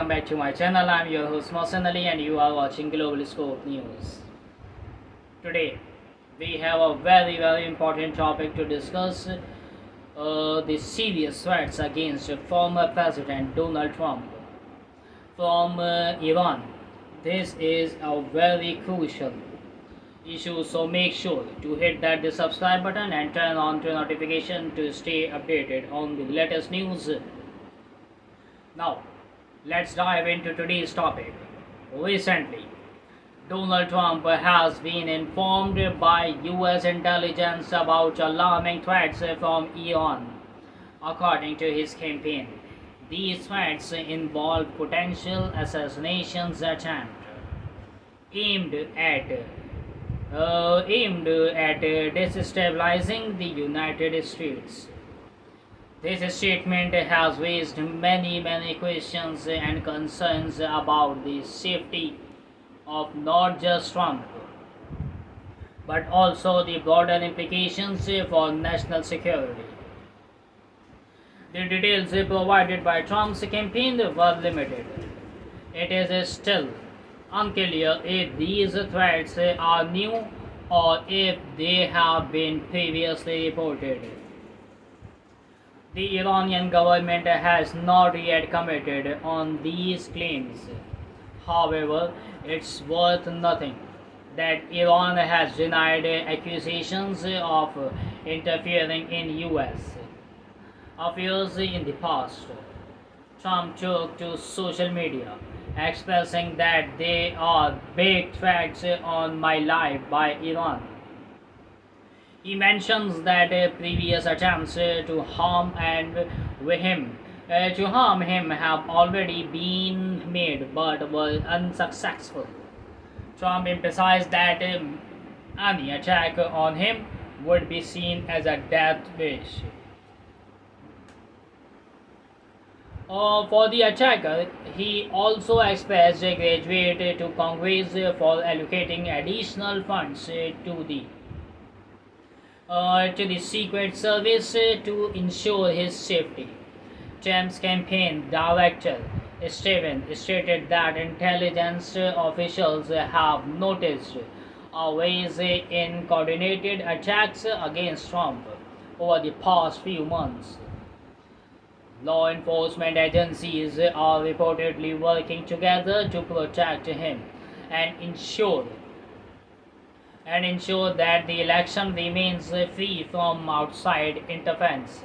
welcome back to my channel. I'm your host Mohsen Ali and you are watching Global Scope News. Today we have a very important topic to discuss, the serious threats against former President Donald Trump from Iran. This is a very crucial issue, so make sure to hit the subscribe button and turn on the notification to stay updated on the latest news. Now, let's dive into today's topic. Recently, Donald Trump has been informed by US intelligence about alarming threats from Iran, according to his campaign. These threats involve potential assassinations attempt aimed at destabilizing the United States. This statement has raised many questions and concerns about the safety of not just Trump, but also the broader implications for national security. The details provided by Trump's campaign were limited. It is still unclear if these threats are new or if they have been previously reported. The Iranian government has not yet commented on these claims. However, it's worth noting that Iran has denied accusations of interfering in US affairs in the past. Trump took to social media expressing that they are big threats on my life by Iran. He mentions that previous attempts to harm him have already been made but were unsuccessful. Trump emphasized that any attack on him would be seen as a death wish. For the attacker, he also expressed gratitude to Congress for allocating additional funds to the Secret Service to ensure his safety. Trump's campaign director Steven stated that intelligence officials have noticed a rise in coordinated attacks against Trump over the past few months. Law enforcement agencies are reportedly working together to protect him and ensure that the election remains free from outside interference.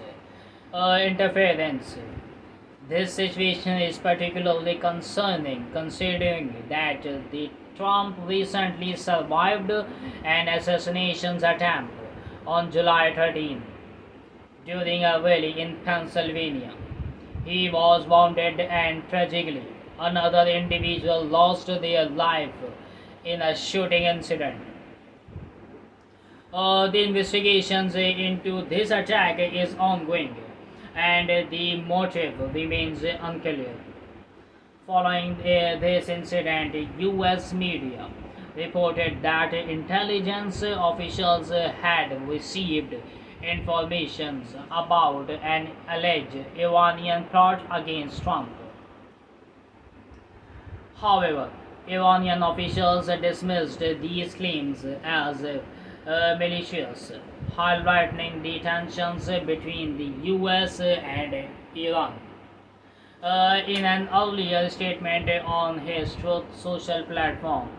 This situation is particularly concerning considering that the Trump recently survived an assassination attempt on July 13 during a rally in Pennsylvania. He was wounded and tragically another individual lost their life in a shooting incident. The investigations into this attack is ongoing and the motive remains unclear. Following this incident, US media reported that intelligence officials had received information about an alleged Iranian plot against Trump. However, Iranian officials dismissed these claims as malicious, highlighting the tensions between the US and Iran. In an earlier statement on his Truth Social platform,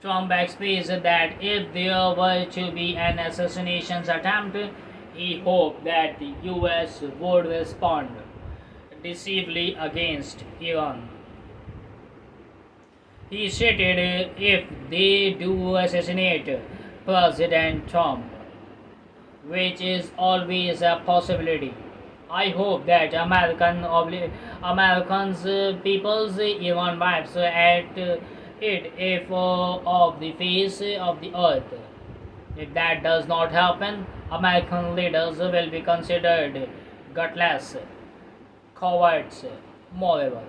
Trump expressed that if there were to be an assassination attempt, he hoped that the US would respond decisively against Iran. He stated if they do assassinate President Trump, which is always a possibility, I hope that Americans, people's Iran wipes at it if of the face of the earth. If that does not happen, American leaders will be considered gutless, cowards. Moreover,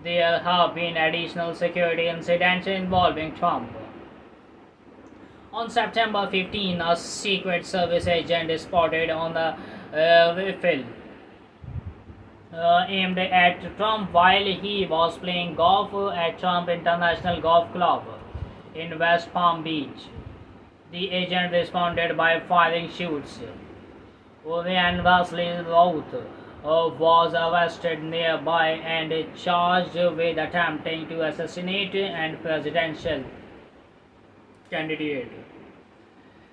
there have been additional security incidents involving Trump. On September 15, a Secret Service agent spotted on the Rifle aimed at Trump while he was playing golf at Trump International Golf Club in West Palm Beach. The agent responded by firing shots. Ryan Wesley Routh was arrested nearby and charged with attempting to assassinate a presidential candidate.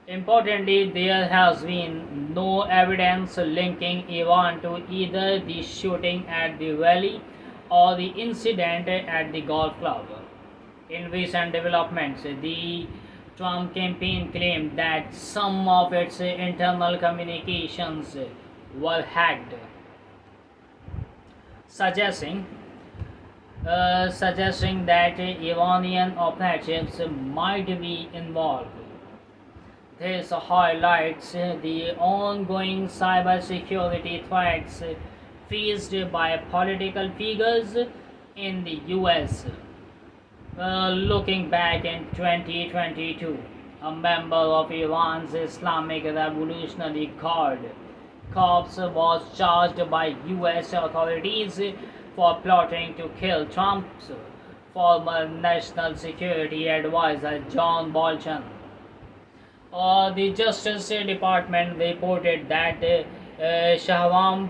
Importantly, there has been no evidence linking Iran to either the shooting at the rally or the incident at the golf club. In recent developments, the Trump campaign claimed that some of its internal communications were hacked, suggesting that Iranian operatives might be involved. This highlights the ongoing cybersecurity threats faced by political figures in the US. Looking back in 2022, a member of Iran's Islamic Revolutionary Guard Corps was charged by US authorities for plotting to kill Trump's former national security advisor John Bolton. The Justice Department reported that Shahram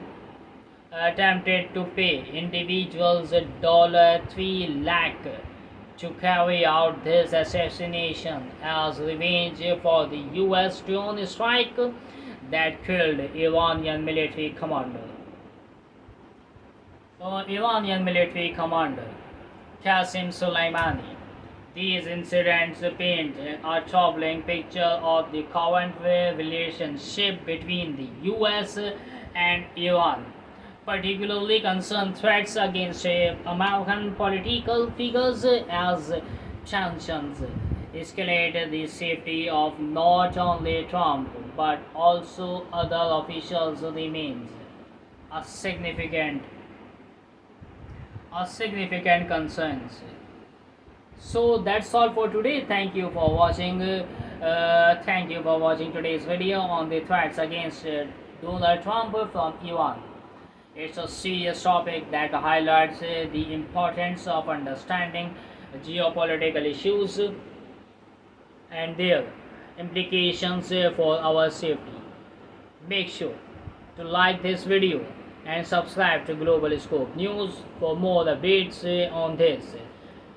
attempted to pay individuals $3 lakh to carry out this assassination as revenge for the US drone strike that killed Iranian military commander. Iranian military commander Qasem Soleimani. These incidents paint a troubling picture of the current relationship between the US and Iran, particularly concern threats against American political figures as tensions escalate. The safety of not only Trump but also other officials remains a significant concern. So that's all for today. Thank you for watching. Thank you for watching today's video on the threats against Donald Trump from Iran. It's a serious topic that highlights the importance of understanding geopolitical issues and their implications for our safety. Make sure to like this video and subscribe to Global Scope News for more updates on this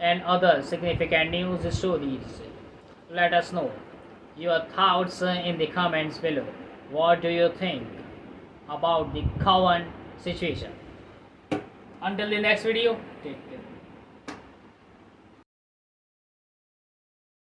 and other significant news stories. Let us know your thoughts in the comments below. What do you think about the current situation? Until the next video, take care.